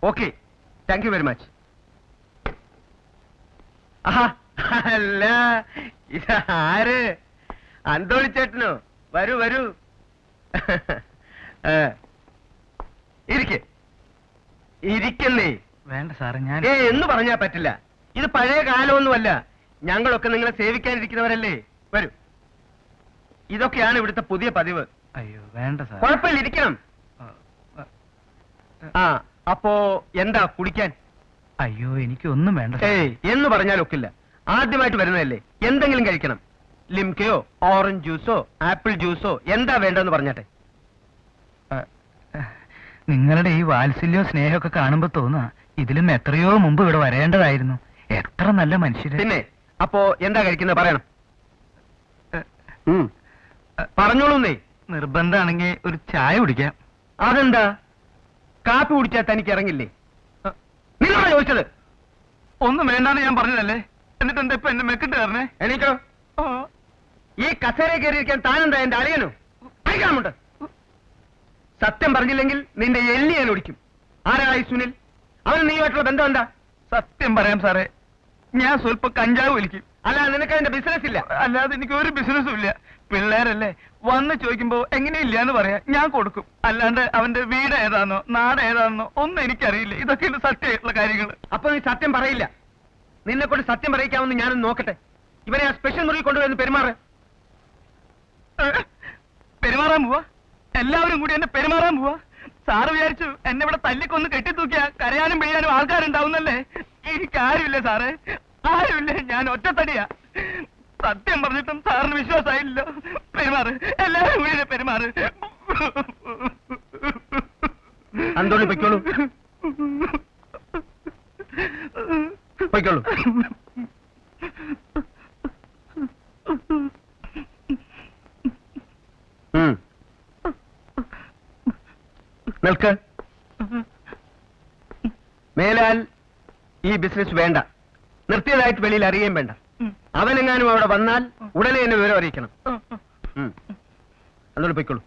Okay, thank you very much. അല്ല, ഇതാര്? അന്തോണി ചേട്ടനോ? വരൂ വരൂ. ഇരിക്കുന്നേ. വേണ്ട സാറേ, ഞാൻ എന്ന് പറഞ്ഞാ പറ്റില്ല. ഇത് പഴയ കാലമൊന്നുമല്ല. ഞങ്ങളൊക്കെ നിങ്ങളെ സേവിക്കാനിരിക്കുന്നവരല്ലേ. വരൂ. ഇതൊക്കെയാണ് ഇവിടുത്തെ പുതിയ പതിവ്. അയ്യോ വേണ്ട സാർ. കുഴപ്പമില്ല, ഇരിക്കണം. അപ്പോ എന്താ കുടിക്കാൻ? അയ്യോ എനിക്കൊന്നും വേണ്ട. എന്ന് പറഞ്ഞാലൊക്കില്ല. ആദ്യമായിട്ട് വരുന്നതല്ലേ, എന്തെങ്കിലും കഴിക്കണം. ലിംകയോ ഓറഞ്ച് ജ്യൂസോ ആപ്പിൾ ജ്യൂസോ എന്താ വേണ്ടെന്ന് പറഞ്ഞാട്ടെ. നിങ്ങളുടെ ഈ വാത്സല്യവും സ്നേഹമൊക്കെ കാണുമ്പോ തോന്നുക ഇതിലും എത്രയോ മുമ്പ് ഇവിടെ വരേണ്ടതായിരുന്നു. എത്ര നല്ല മനുഷ്യര്. പിന്നെ അപ്പോ എന്താ കഴിക്കുന്നത് പറയണം. പറഞ്ഞോളൂന്നേ. നിർബന്ധമാണെങ്കിൽ ഒരു ചായ കുടിക്കാം. അതെന്താ? കാപ്പി കുടിച്ചാൽ തനിക്ക് ഇറങ്ങില്ലേ? നിങ്ങളാ ചോദിച്ചത്? ഒന്നും വേണ്ടാന്ന് ഞാൻ പറഞ്ഞതല്ലേ. എന്നിട്ട് എന്താ ഇപ്പൊ എന്നെ മെക്കിട്ട് കയറണേ? എണീക്കോ. ഈ കസേര കയറിയിരിക്കാൻ താനെന്താ എന്റെ അളിയനോ? അയക്കാമുണ്ട്. സത്യം പറഞ്ഞില്ലെങ്കിൽ നിന്റെ എല്ലി ഞാൻ ഒടിക്കും. ആരായി സുനിൽ? അവന് നീയുമായിട്ടുള്ള ബന്ധം എന്താ? സത്യം പറയാം സാറേ, ഞാൻ സ്വല്പം കഞ്ചാവ് വലിക്കും. അല്ല, നിനക്ക് അതിന്റെ ബിസിനസ് ഇല്ല. അല്ലാതെ എനിക്ക് ഒരു ബിസിനസ്സും ഇല്ല. പിള്ളേരല്ലേ വന്ന് ചോദിക്കുമ്പോ എങ്ങനെയില്ല എന്ന് പറയാ, ഞാൻ കൊടുക്കും. അല്ലാണ്ട് അവന്റെ വീട് ഏതാണെന്നോ നാട് ഏതാണെന്നോ ഒന്നും എനിക്കറിയില്ല. ഇതൊക്കെയാണ് സത്യമായിട്ടുള്ള കാര്യങ്ങൾ. അപ്പൊ നീ സത്യം പറയില്ല. നിന്നെ കൊണ്ട് സത്യം പറയിക്കാമെന്ന് ഞാനൊന്ന് നോക്കട്ടെ. ഇവരെ ആ സ്പെഷ്യൽ മുറിയിൽ കൊണ്ടുവന്ന് പെരുമാറാൻ പോവാ? എല്ലാവരും കൂടി എന്നെ പെരുമാറാൻ പോവാ? സാറ് വിചാരിച്ചു എന്നെ ഇവിടെ തല്ലിക്കൊന്ന് കെട്ടിത്തൂക്കിയാ കരയാനും പിഴിയാനും ആൾക്കാരുണ്ടാവുന്നല്ലേ? എനിക്കാരുമില്ല സാറേ, ആരുമില്ല. ഞാൻ ഒറ്റത്തടിയാ. സത്യം പറഞ്ഞിട്ടും സാറിന് വിശ്വാസമായില്ലോ. പെരുമാറ്, എല്ലാവരും കൂടി പെരുമാറ്. അന്തോണി പൊയ്ക്കോളൂ, പൊയ്ക്കോളൂ. നിൽക്ക്. മേലാൽ ഈ ബിസിനസ് വേണ്ട. നിർത്തിയതായിട്ട് വെളിയിൽ അറിയുകയും വേണ്ട. അവനെങ്ങാനും അവിടെ വന്നാൽ ഉടനെ എന്നെ വിവരം അറിയിക്കണം. അതുകൊണ്ട് പൊയ്ക്കോളൂ.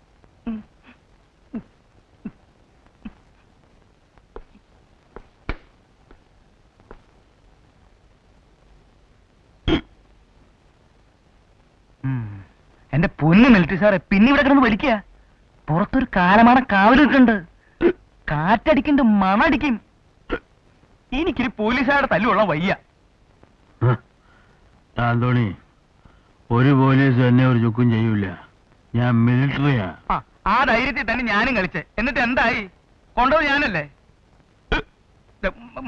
എന്റെ പൊന്നു മിലിറ്ററി സാറെ, പിന്നെ ഇവിടെ കിടന്ന് വലിക്കുക. പുറത്തൊരു കാലമാണ് കാവലിട്ടുണ്ട്. കാറ്റടിക്കുന്നുണ്ട്, മണടിക്കും. എനിക്കൊരു പോലീസുകാരുടെ തല്ലുള്ള വയ്യ. ആന്തോണി, ഒരു പോലീസ് എന്നെ ഒരു ചുക്കും ചെയ്യൂല. ഞാൻ മിലിറ്ററിയാ. ആ ധൈര്യത്തിൽ തന്നെ ഞാനും കളിച്ചേ. എന്നിട്ട് എന്തായി? കൊണ്ടത് ഞാനല്ലേ?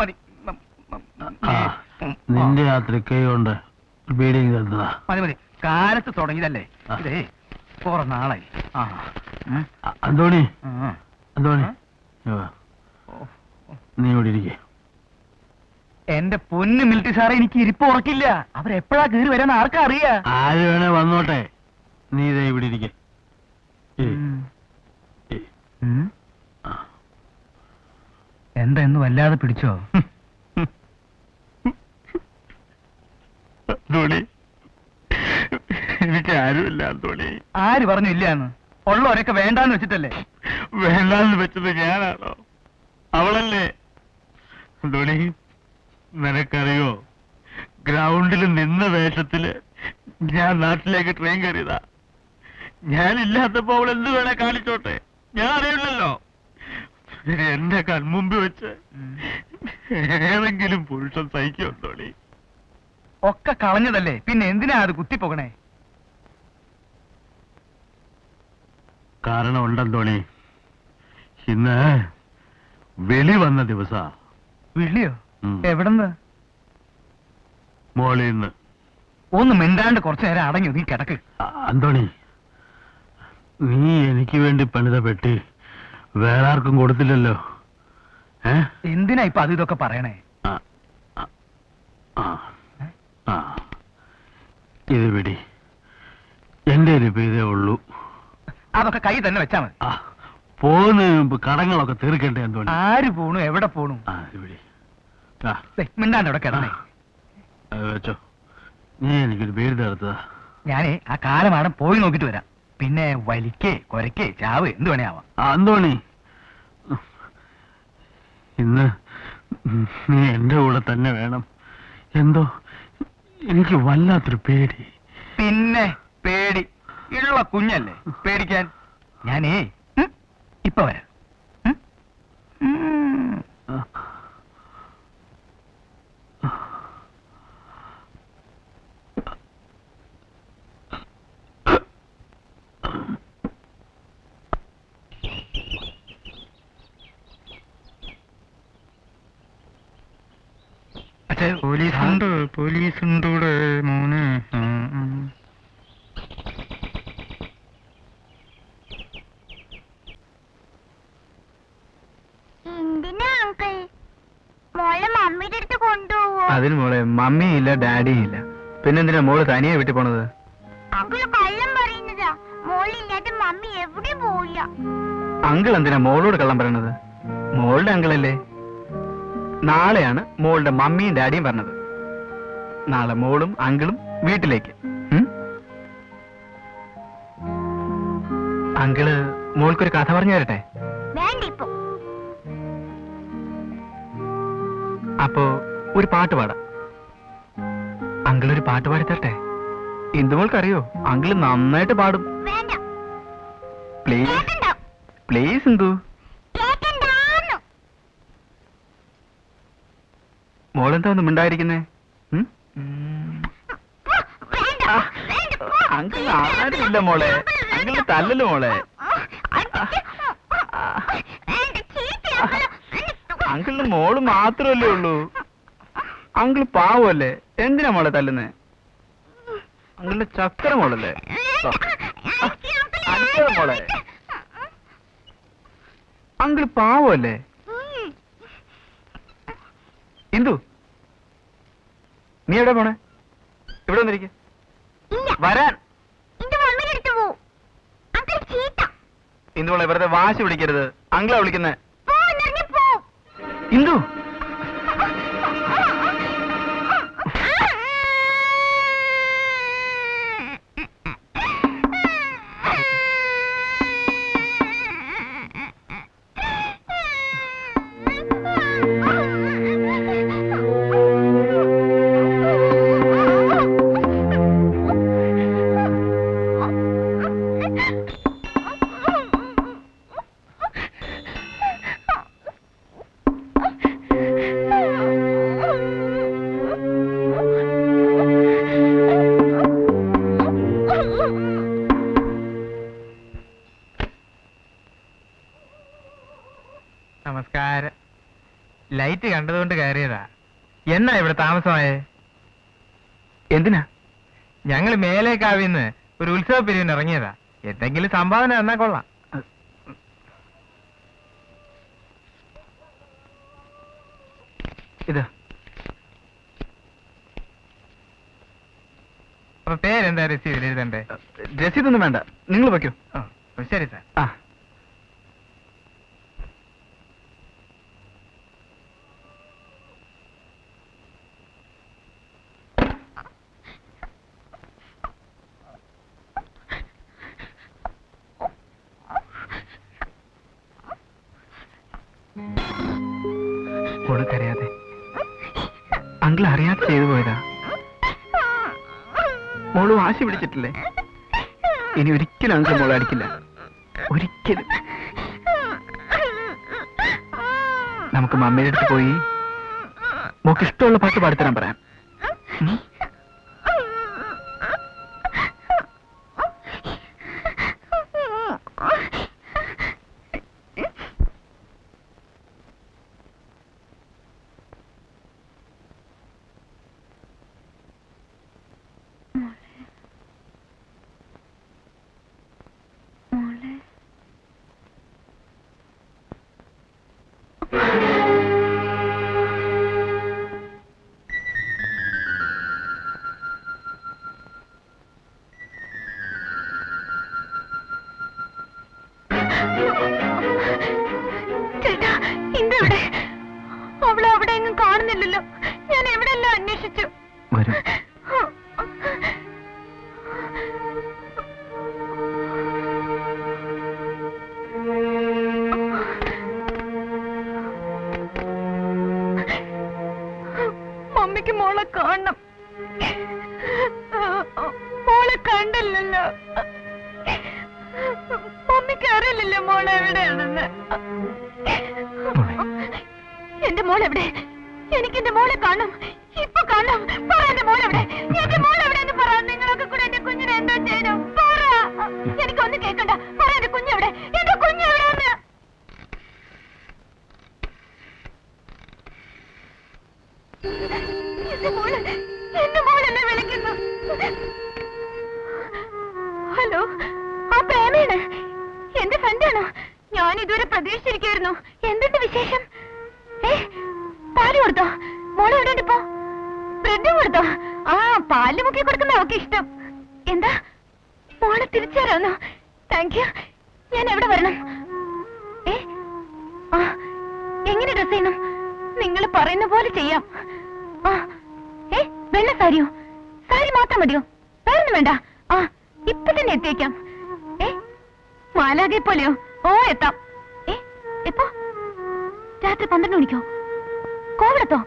മതി. നിന്റെ ആ തൃക്കൈകൊണ്ട് ബീഡിങ് തന്നതാ. മതി മതി. കാലത്ത് തുടങ്ങിയതല്ലേ ഇതേ. കുറെ നാളായി. അന്തോണി, അന്തോണി നീ ഇവിടെ ഇരിക്കേ. എന്റെ പൊന്ന് മിലിറ്ററി സാറേ, എനിക്ക് ഇരിപ്പ് ഉറക്കില്ല. അവരെപ്പോഴാ കയറി വരാൻ ആർക്കാ അറിയാ? ആര് വേണേ വന്നോട്ടെ, നീ ഇതേ ഇവിടെ ഇരിക്കേ. എന്താ എന്ന് വല്ലാതെ പിടിച്ചോ? എനിക്ക് ആരുമില്ല അന്തോണി. ആര് പറഞ്ഞു ഇല്ലാന്ന്? ഉള്ളവരൊക്കെ വേണ്ടാന്ന് വെച്ചിട്ടല്ലേ? വേണ്ടാന്ന് വെച്ചത് ഞാനാണോ? അവളല്ലേ? അന്തോണി, നിനക്കറിയോ, ഗ്രൗണ്ടിൽ നിന്ന വേഷത്തില് ഞാൻ നാട്ടിലേക്ക് ട്രെയിൻ കയറിയതാ. ഞാനില്ലാത്തപ്പോ അവൾ എന്ത് വേണേ കാണിച്ചോട്ടെ, ഞാൻ അറിയില്ലല്ലോ. എന്റെ കൺമുമ്പ് വെച്ച് ഏതെങ്കിലും പുരുഷൻ സഹിക്കും അന്തോണി? ഒക്കെ കളഞ്ഞതല്ലേ, പിന്നെ എന്തിനാ അത് കുത്തിപ്പോകണേ? കാരണം ഉണ്ടെന്തോണി, ഇന്ന് വെളി വന്ന ദിവസാ. വിളിയോ? എവിടെന്ന്? മോളിന്ന്. ഒന്ന് മിണ്ടാണ്ട് കുറച്ചു നേരം അടങ്ങി നീ കിടക്ക്. അന്തോണി, നീ എനിക്ക് വേണ്ടി പണിത പെട്ടി വേറെ ആർക്കും കൊടുത്തില്ലല്ലോ. എന്തിനാ ഇപ്പൊ അത് ഇതൊക്കെ പറയണേ? ഇത് പിടി, എന്റെ ഇപ്പൊ ഇതേ ഉള്ളൂ. അതൊക്കെ കൈ തന്നെ വെച്ചാ മതി. പോകുന്നതിന് മുമ്പ് കടങ്ങളൊക്കെ തീർക്കണ്ടേ അന്തോണി? ആര് പോണു? എവിടെ പോണു? മിണ്ടാണ്ട് അവിടെ കിടന്നേ. വെച്ചോ, നീ എനിക്കൊരു പേര് തേർത്തതാ. ഞാനേ ആ കാലമാണ് പോയി നോക്കിട്ട് വരാം. പിന്നെ വലിക്കേ കൊരക്കേ ചാവ് എന്ത് വേണേ ആവാം. അന്തോണി, ഇന്ന് നീ എന്റെ കൂടെ തന്നെ വേണം. എന്തോ എനിക്ക് വല്ലാത്തൊരു പേടി. പിന്നെ പേടി ഉള്ള കുഞ്ഞല്ലേ പേടിക്കാൻ. ഞാനേ ഇപ്പൊ വരാം. പോലീസുണ്ട് ഇവിടെ മോനെ. അതിന് മോളെ മമ്മിയില്ല ഡാഡിയും ഇല്ല, പിന്നെന്തിനാ മോള് തനിയെ വീട്ടിൽ പോണത്? അങ്കിൾ എന്തിനാ മോളോട് കള്ളം പറയണത്? മോളുടെ അങ്കിളല്ലേ. നാളെയാണ് മോളുടെ മമ്മിയും ഡാഡിയും പറഞ്ഞത്. നാളെ മോളും അങ്കിളും വീട്ടിലേക്ക്. അങ്കിള് മോൾക്കൊരു കഥ പറഞ്ഞു തരട്ടെ? അപ്പോ ഒരു പാട്ട് പാടാം. അങ്കിളൊരു പാട്ട് പാടി തരട്ടെ? ഇന്ദുമോൾക്കറിയോ? അങ്കിള് നന്നായിട്ട് പാടും. Please please Indu. മോളെന്താ ഒന്നും മിണ്ടായിരിക്കുന്നേ? അങ്കിൾ ആരുമില്ല മോളെ. അങ്കിളിന് തല്ലല്ലോ മോളെ. അങ്കിളിന് മോള് മാത്രമല്ലേ ഉള്ളൂ. അങ്കിൾ പാവല്ലേ, എന്തിനാ മോളെ തല്ലുന്നേ? അങ്കിളിന്റെ ചക്കര മോളല്ലേ. അടിക്കാതെ മോളെ. അങ്കിൾ പാവല്ലേ. ഇന്ദു, നീ എവിടെ പോണേ? ഇവിടെ വന്നിരിക്കെ. വരാൻ. ഇന്ദുമോളെ വെറുതെ വാശി പിടിക്കരുത്. അങ്കിളാ വിളിക്കുന്നേ. ഇന്ദു, നമസ്കാരം. ലൈറ്റ് കണ്ടതുകൊണ്ട് കയറിയതാ. എന്നാ ഇവിടെ താമസമായേ? എന്തിനാ? ഞങ്ങൾ മേലേക്കാവിന്ന് ഒരു ഉത്സവ പിരിവിന് ഇറങ്ങിയതാ. എന്തെങ്കിലും സംഭാവന തന്നാ കൊള്ളാം. ഇത് അപ്പൊ പേരെന്താ രസീതിൽ എഴുതണ്ടേ? രസീതൊന്നും വേണ്ട, നിങ്ങൾ വയ്ക്കൂ. ശരി സാർ. ആ, കൊടുക്കറിയാതെ അങ്കിൾ അറിയാതെ ചെയ്തു പോയതാ. മോള് വാശി പിടിച്ചിട്ടില്ലേ? ഇനി ഒരിക്കലും അങ്കിൾ മോളെ അടിക്കില്ല, ഒരിക്കലും. നമുക്ക് മമ്മിയുടെ അടുത്ത് പോയി മോക്ക് ഇഷ്ടമുള്ള പാട്ട് പാടിത്തരാൻ പറയാം. ചേട്ടാ, ഇന്നെവിടെ? അവളെ അവിടെ എങ്ങും കാണുന്നില്ലല്ലോ. ഞാൻ എവിടെയെല്ലാം അന്വേഷിച്ചു. വരും. എനിക്ക് മോളെ കാണണം. മോളെ കണ്ടില്ലല്ലോ. മമ്മിക്ക് അറിയില്ലല്ലോ മോളെ എവിടെയാണെന്ന്. എന്റെ മോളെവിടെ? എനിക്ക് എന്റെ മോളെ കാണണം. ഇപ്പൊ കാണണം. പറ എന്റെ മോളെവിടെ? എന്റെ മോളെവിടെ എന്ന് പറ. നിങ്ങളൊക്കെ കൂടെ എന്റെ കുഞ്ഞിനെ എന്താ ചെയ്യണം? പറ. എനിക്കൊന്നും കേൾക്കണ്ട. പറ എന്റെ കുഞ്ഞെവിടെ? എന്റെ കുഞ്ഞെവിടെന്ന്? എന്റെ മോളെന്നെ വിളിക്കുന്നു. ഹലോ, ആ പ്രേമയാണ്. എന്റെ ഫ്രണ്ടാണോ? ഞാൻ ഇതുവരെ പ്രതീക്ഷിച്ചിരിക്കുന്നു. എന്തുണ്ട് വിശേഷം? പാല് കൊടുത്തോ? മോളെ എവിടെ ഉണ്ട് ഇപ്പോ? ബ്രെഡ് കൊടുത്തോ? ആ, പാല് മുക്കി കൊടുക്കുന്ന അവർക്ക് ഇഷ്ടം. എന്താ മോളെ തിരിച്ചുതരാന്നോ? Thank you. ഞാൻ എവിടെ വരണം? എങ്ങനെ ഡ്രസ് ചെയ്യണം? നിങ്ങൾ പറയുന്ന പോലെ ചെയ്യാം. വെള്ള സാരിയോ? സാരി മാത്രം മതിയോ? വേറൊന്നും വേണ്ട. ഇപ്പൊ തന്നെ എത്തിയേക്കാം. മാലാകെ പോലെയോ? ഓ, എത്താം. എപ്പോ? രാത്രി 12 മണിക്കോ? കോവിലത്തോ?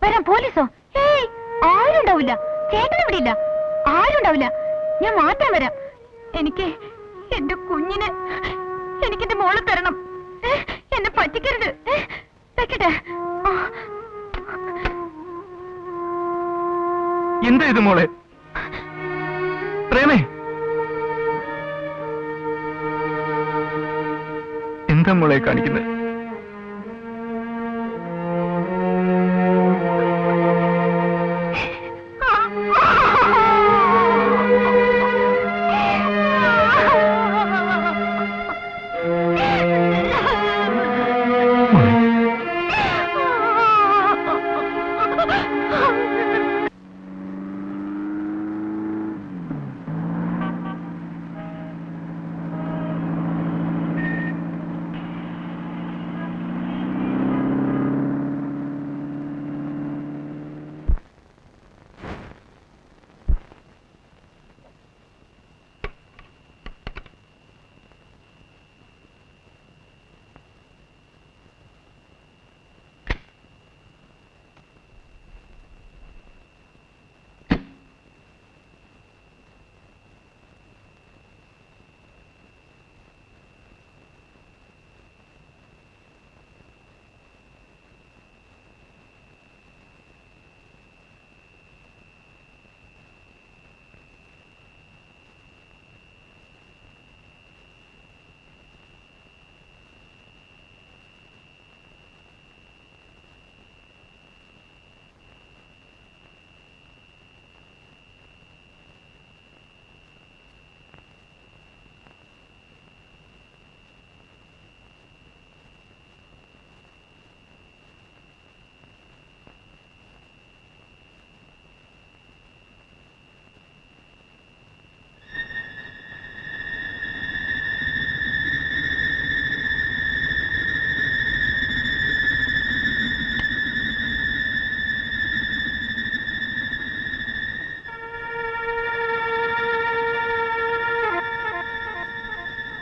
വരാം. പോലീസോ? ആരും ഉണ്ടാവില്ല. ചേട്ടൻ ഇവിടെ ഇല്ല. ആരും ഉണ്ടാവില്ല. ഞാൻ മാറ്റാൻ വരാം. എനിക്ക് എന്റെ കുഞ്ഞിനെ, എനിക്കെന്റെ മോളെ തരണം. എന്നെ പറ്റിക്കരുത്. വെക്കട്ടെ. എന്താ ഇത് മോളെ? പ്രേമേ, എന്താ മോളെ കാണിക്കുന്നത്?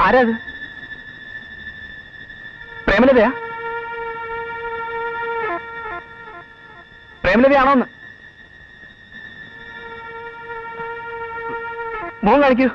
ആരാത്? പ്രേമലതയാ? പ്രേമലതയാണോന്ന് മുഖം കാണിക്കൂ.